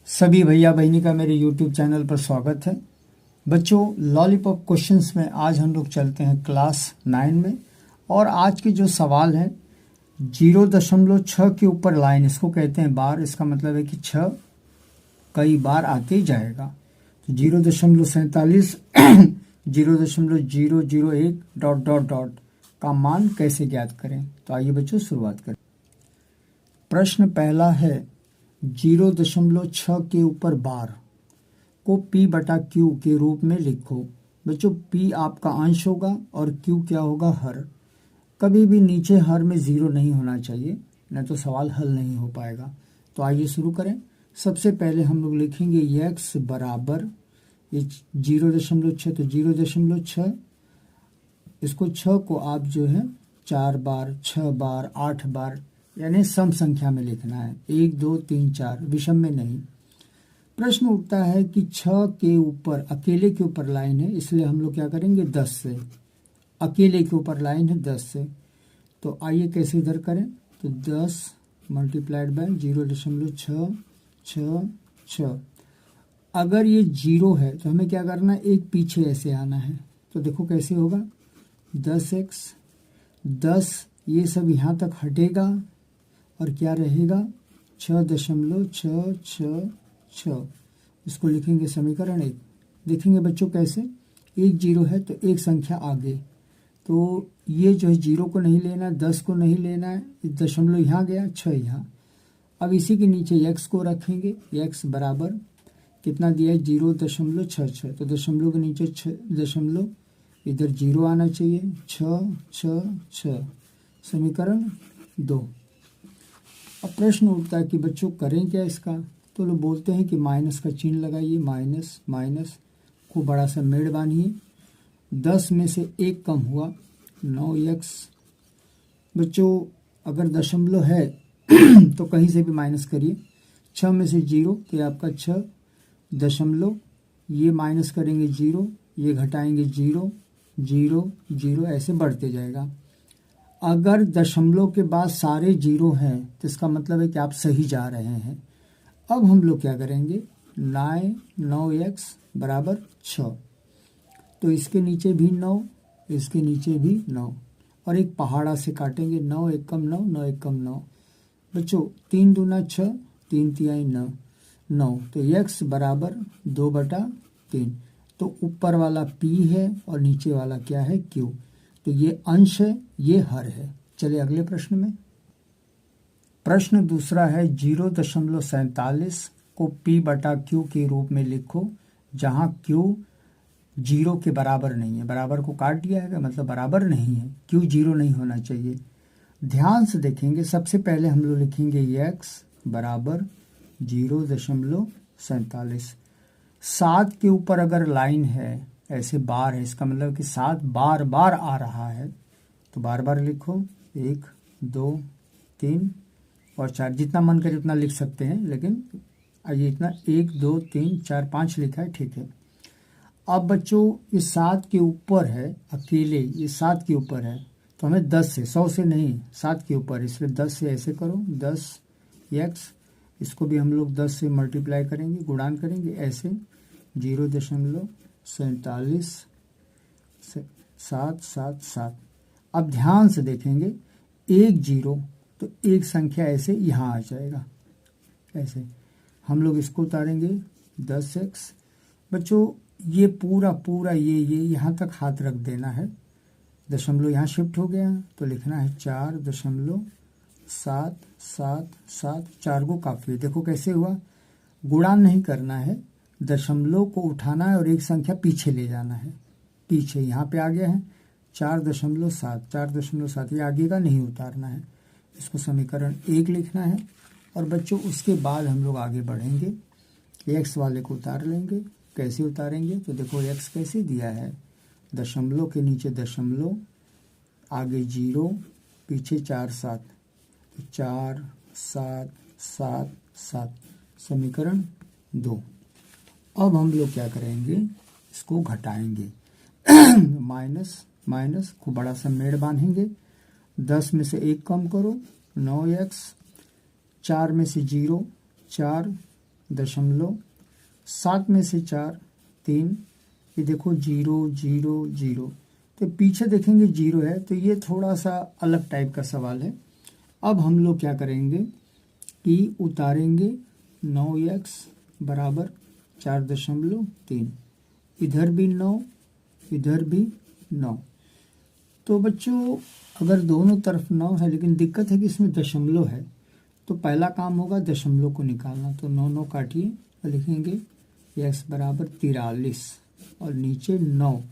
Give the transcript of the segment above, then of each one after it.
सभी भैया बहनी का मेरे YouTube चैनल पर स्वागत है। बच्चों, लॉलीपॉप क्वेश्चंस में आज हम लोग चलते हैं क्लास 9 में। और आज के जो सवाल है 0.6 के ऊपर लाइन, इसको कहते हैं बार। इसका मतलब है कि 6 कई बार आते ही जाएगा। तो 0.47 0.001 ... का मान कैसे ज्ञात करें। तो आइए बच्चों शुरुआत करें। प्रश्न पहला है 0.6 के ऊपर बार को P/Q के रूप में लिखो। बच्चों, P आपका अंश होगा और Q क्या होगा, हर। कभी भी नीचे हर में 0 नहीं होना चाहिए, नहीं तो सवाल हल नहीं हो पाएगा। तो आइए शुरू करें। सबसे पहले हम लोग लिखेंगे x बराबर, ये 0.6 तो 0.6, इसको 6 को आप जो है 4 बार, 6 बार, 8 बार यानी सम संख्या में लिखना है। 1 2 3 4, विषम में नहीं। प्रश्न उठता है कि 6 के ऊपर, अकेले के ऊपर लाइन है, इसलिए हम लोग क्या करेंगे 10 से। अकेले के ऊपर लाइन है 10 से। तो आइए कैसे इधर करें। तो 10 मल्टीप्लाइड बाय 0.666। अगर ये 0 है तो हमें क्या करना है, एक पीछे ऐसे आना है। तो देखो कैसे होगा, 10x, 10 ये सब यहाँ तक हटेगा और क्या रहेगा 6.666। इसको लिखेंगे समीकरण 1। देखेंगे बच्चों कैसे, एक 0 है तो एक संख्या आगे। तो ये जो है 0 को नहीं लेना है, 10 को नहीं लेना है, दशमलव यहाँ गया, 6 यहाँ। अब इसी के नीचे x को रखेंगे। x बराबर कितना दिया है, 0.66। तो दशमलव के नीचे दशमलव, इधर 0 आना चाहिए। 6 6 6, समीकरण 2। अब प्रश्न उठता है कि बच्चों करें क्या इसका। तो लोग बोलते हैं कि माइनस का चिन्ह लगाइए, माइनस माइनस को बड़ा सा मेड़ बांधिए। 10 में से 1 कम हुआ, 9x। बच्चों अगर दशमलव है तो कहीं से भी माइनस करिए। 6 में से 0 तो ये आपका 6 दशमलव, ये माइनस करेंगे 0, ये घटाएंगे 0 0 0, ऐसे बढ़ते जाएगा। अगर दशमलव के बाद सारे 0 हैं तो इसका मतलब है कि आप सही जा रहे हैं। अब हम लोग क्या करेंगे, 9x बराबर 6। तो इसके नीचे भी 9, इसके नीचे भी 9 और एक पहाड़ा से काटेंगे। 9 1 कम 9, 9 1 कम 9। बच्चों 3 दूना 6, 3 तिहाई 9 9। तो x बराबर 2/3। तो ऊपर वाला P है और नीचे वाला क्या है, Q। तो ये अंश है, ये हर है। चलिए अगले प्रश्न में। प्रश्न दूसरा है 0.47 को P/Q के रूप में लिखो, जहां Q 0 के बराबर नहीं है। बराबर को काट दिया है, मतलब बराबर नहीं है, Q 0 नहीं होना चाहिए। ध्यान से देखेंगे। सबसे पहले हम लोग लिखेंगे x बराबर 0.47। 7 के ऊपर अगर लाइन है, ऐसे बार है, इसका मतलब कि 7 बार बार आ रहा है। तो बार बार लिखो, 1 2 3 और 4, जितना मन करे उतना लिख सकते हैं, लेकिन ये इतना 1 2 3 4 5 लिखा है, ठीक है। अब बच्चों ये 7 के ऊपर है, अकेले ये 7 के ऊपर है, तो हमें 10 से, 100 से नहीं, 7 के ऊपर, इसलिए 10 से ऐसे करो, 10x। इसको भी हम लोग 10 से मल्टीप्लाई करेंगे, गुणान करेंगे ऐसे, 0.47 777। अब ध्यान से देखेंगे, 1 0 तो एक संख्या ऐसे यहाँ आ जाएगा, ऐसे हम लोग इसको उतारेंगे 10x। बच्चों ये पूरा पूरा ये यहाँ तक हाथ रख देना है। दशमलव यहाँ शिफ्ट हो गया तो लिखना है 4.777। 4 को काफी है। देखो कैसे हुआ, गुणान नहीं करना है, दशमलव को उठाना है और एक संख्या पीछे ले जाना है। पीछे यहाँ पे आ गया है 4.7, 4.7, ये आगे का नहीं उतारना है। इसको समीकरण 1 लिखना है। और बच्चों उसके बाद हम लोग आगे बढ़ेंगे, x वाले को उतार लेंगे। कैसे उतारेंगे, तो देखो x कैसे दिया है, दशमलव के नीचे दशमलव, आगे 0, पीछे 4 7, 4 7 7 7, समीकरण 2। अब हम लोग क्या करेंगे, इसको घटाएंगे। माइनस माइनस को बड़ा सा मेड़ बांधेंगे। 10 में से 1 कम करो, 9x। 4 में से 0, 4 दशमलव, 7 में से 4 3, ये देखो 0 0 0, तो पीछे देखेंगे 0 है, तो ये थोड़ा सा अलग टाइप का सवाल है। अब हम लोग क्या करेंगे कि उतारेंगे 9x बराबर 4.3, इधर भी 9, इधर भी 9। तो बच्चों अगर दोनों तरफ 9 है, लेकिन दिक्कत है कि इसमें दशमलव है, तो पहला काम होगा दशमलव को निकालना। तो 9 9 काटिए और लिखेंगे x बराबर 43 और नीचे 9।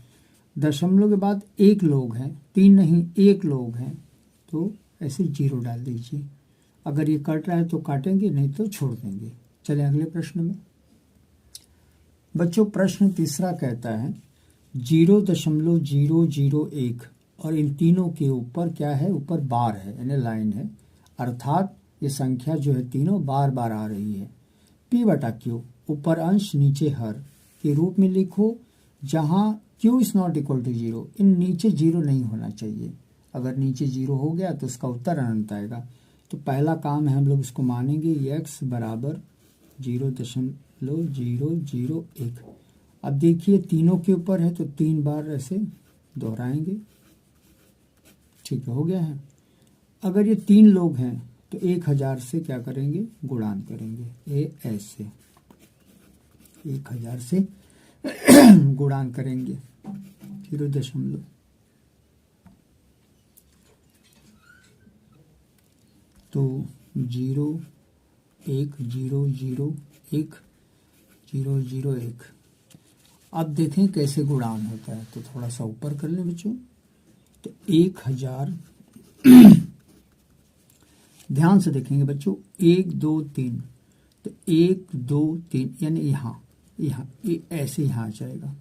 दशमलव के बाद एक लोग हैं, 3 नहीं, एक लोग हैं, तो ऐसे 0 डाल दीजिए। अगर ये कट रहा है तो काटेंगे, नहीं तो छोड़ देंगे। चलें अगले प्रश्न में। बच्चों प्रश्न तीसरा कहता है 0.001 और इन तीनों के ऊपर क्या है, ऊपर बार है यानी लाइन है, अर्थात ये संख्या जो है तीनों बार बार आ रही है। P बटा Q ऊपर अंश नीचे हर के रूप में लिखो, जहां Q is not equal to 0। इन नीचे 0 नहीं होना चाहिए, अगर नीचे 0 हो गया तो इसका उत्तर अनंत आएगा। तो पहला काम है हम लोग इसको मानेंगे x बराबर 0.001। अब देखिए तीनों के ऊपर है तो 3 बार ऐसे दोहराएंगे, ठीक है, हो गया है। अगर ये 3 लोग हैं तो 1000 से क्या करेंगे, गुणान करेंगे, ये ऐसे 1000 से गुणान करेंगे 0. तो 0 1 0 0 1 0 0 1। अब देखें कैसे गुणान होता है, तो थोड़ा सा ऊपर कर लें बच्चों। तो 1000 ध्यान से देखेंगे बच्चों, 1 2 3, तो 1 2 3 यानी यहाँ यहाँ ये ऐसे यहाँ आ जाएगा।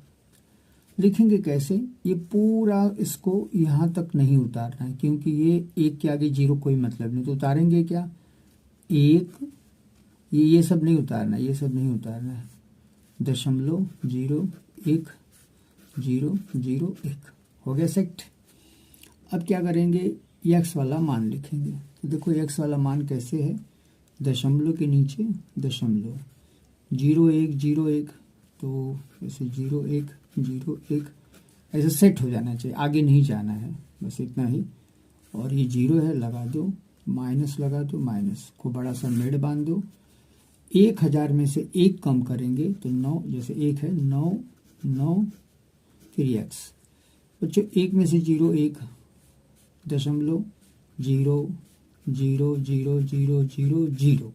लिखेंगे कैसे, ये पूरा इसको यहाँ तक नहीं उतारना है, क्योंकि ये 1 के आगे 0 कोई मतलब नहीं, तो उतारेंगे क्या, 1, ये सब नहीं उतारना, ये सब नहीं उतारना है, 0.01 0 0 1 हो गया सेट। अब क्या करेंगे, x वाला मान लिखेंगे। तो देखो x वाला मान कैसे है, दशमलव के नीचे दशमलव, 0 1 0 1, तो ऐसे 0 1 0 1 ऐसे सेट हो जाना चाहिए, आगे नहीं जाना है, बस इतना ही। और ये 0 है, लगा दो, माइनस लगा दो, माइनस को बड़ा सा मेड़ बांध दो। 1000 में से 1 कम करेंगे तो 9, जैसे 1 है 9 9 फिर x। बच्चों 1 में से 0 1 दशमलव 0 0 0 0 0 0।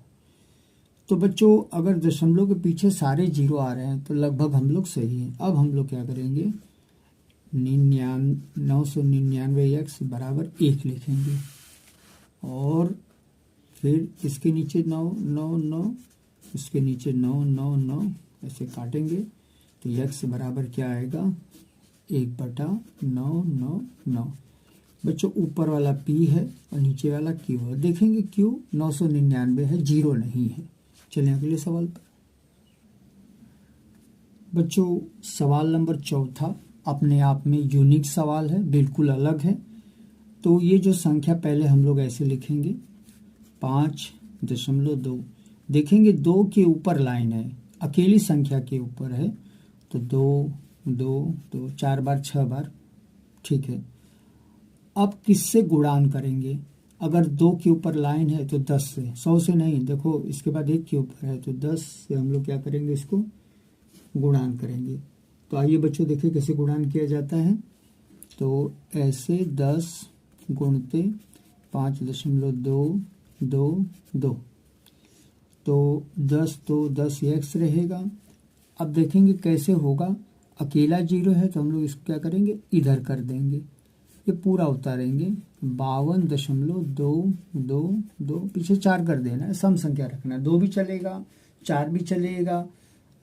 तो बच्चों अगर दशमलव के पीछे सारे 0 आ रहे हैं तो लगभग हम लोग सही हैं। अब हम लोग क्या करेंगे, 999x बराबर 1 लिखेंगे और फिर इसके नीचे 9 9 9, इसके नीचे 9 9 9 ऐसे काटेंगे, तो x बराबर क्या आएगा, 1/999। बच्चों ऊपर वाला p है और नीचे वाला q है। देखेंगे q 999 है, 0 नहीं है। चलें अगले सवाल पर। बच्चों सवाल नंबर 4 अपने आप में यूनिक सवाल है, बिल्कुल अलग है। तो ये जो संख्या पहले हम लोग ऐसे लिखेंगे 5.2। देखेंगे 2 के ऊपर लाइन है, अकेली संख्या के ऊपर है, तो 2 2 2 4 बार 6 बार, ठीक है। अब किससे गुणान करेंगे, अगर 2 के ऊपर लाइन है तो 10 से, 100 से नहीं, देखो इसके बाद 1 के ऊपर है तो 10 से हम लोग क्या करेंगे, इसको गुणान करेंगे। तो आइए बच्चों देखिए कैसे गुणान किया जाता है। तो ऐसे 10 गुणते 5.222, तो 10 तो 10 x रहेगा। अब देखेंगे कैसे होगा, अकेला 0 है तो हम लोग इसको क्या करेंगे, इधर कर देंगे, ये पूरा उतारेंगे, 52.222, पीछे 4 कर देना है, सम संख्या रखना है, 2 भी चलेगा, 4 भी चलेगा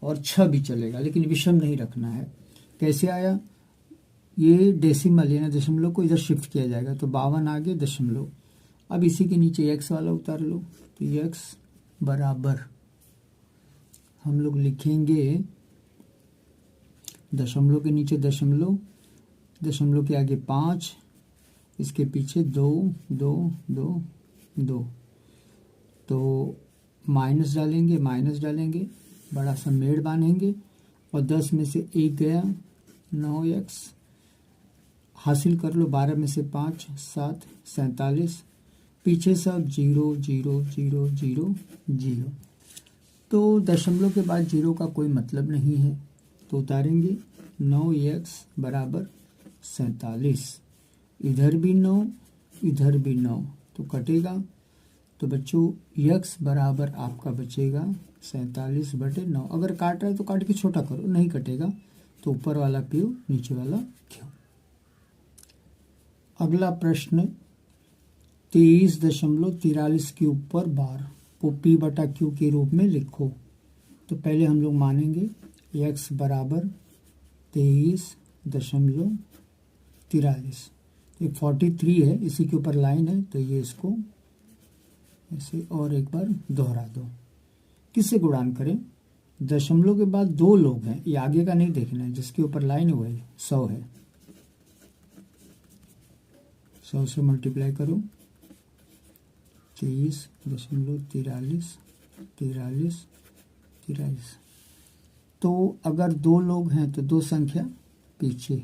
और 6 भी चलेगा, लेकिन विषम नहीं रखना है। कैसे आया, ये डेसिमल यानी दशमलव को इधर शिफ्ट किया जाएगा, तो 52 आगे दशमलव। अब इसी के नीचे x वाला उतार लो, तो x बराबर हम लोग लिखेंगे दशमलव के नीचे दशमलव, दशमलव के आगे 5, इसके पीछे 2 2 2 2, तो माइनस डालेंगे, बड़ा सा मेड़ बांधेंगे और 10 में से 1 गया, 9x हासिल कर लो, 12 में से 5 7 47, पीछे सब 0 0 0 0 0। तो दशमलव के बाद 0 का कोई मतलब नहीं है, तो उतारेंगे 9x बराबर 47, इधर भी 9 इधर भी 9, तो कटेगा। तो बच्चों x बराबर आपका बचेगा 47/9। अगर काट रहा है तो काट के छोटा करो, नहीं कटेगा तो ऊपर वाला p नीचे वाला q। अगला प्रश्न 23.43 के ऊपर बार को p/q के रूप में लिखो। तो पहले हम लोग मानेंगे x बराबर 23.43, ये 43 है, इसी के ऊपर लाइन है, तो ये इसको ऐसे और एक बार दोहरा दो। किससे गुणान करें? दशमलव के बाद 2 लोग हैं, ये आगे का नहीं देखना है, जिसके ऊपर लाइन है वही 100 है, 100 से मल्टीप्लाई करो, 23.43 तो अगर 2 लोग हैं तो 2 संख्या पीछे,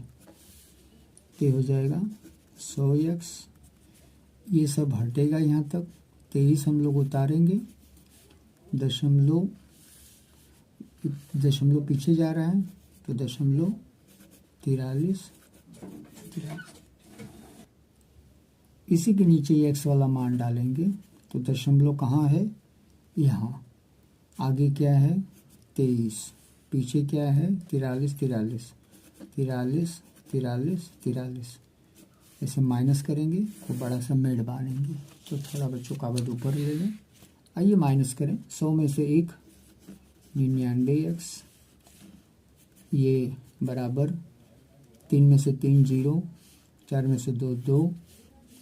ये हो जाएगा 100x, ये सब हटेगा यहाँ तक, 23 हम लोग उतारेंगे, दशमलव पीछे जा रहा है तो 0.43, इसी के नीचे x वाला मान डालेंगे, तो दशमलव कहाँ है? यहाँ। आगे क्या है? 23, पीछे क्या है? 43, ऐसे माइनस करेंगे तो बड़ा सा मेड़ बांधेंगे। तो थोड़ा बच्चों कागज ऊपर ले लें, आइए माइनस करें। 100 में से 1 99x, ये बराबर 3 में से 3 0, 4 में से 2 2,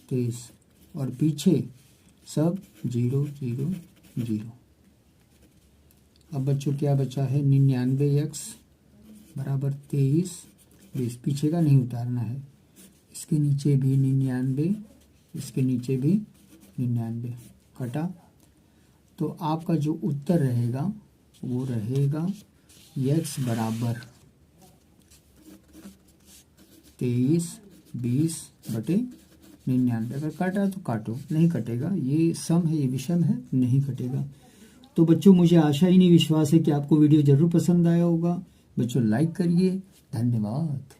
23 और पीछे सब 0 0 0। अब बच्चों क्या बचा है? 99x बराबर 23 20, पीछे का नहीं उतारना है, इसके नीचे भी 99, इसके नीचे भी 99, कटा। तो आपका जो उत्तर रहेगा वो रहेगा x बराबर 23/20/99। अगर काटा तो काटो, नहीं कटेगा, ये सम है, ये विषम है, नहीं कटेगा। तो बच्चों मुझे आशा ही नहीं विश्वास है कि आपको वीडियो जरूर पसंद आया होगा। बच्चों लाइक करिए, धन्यवाद।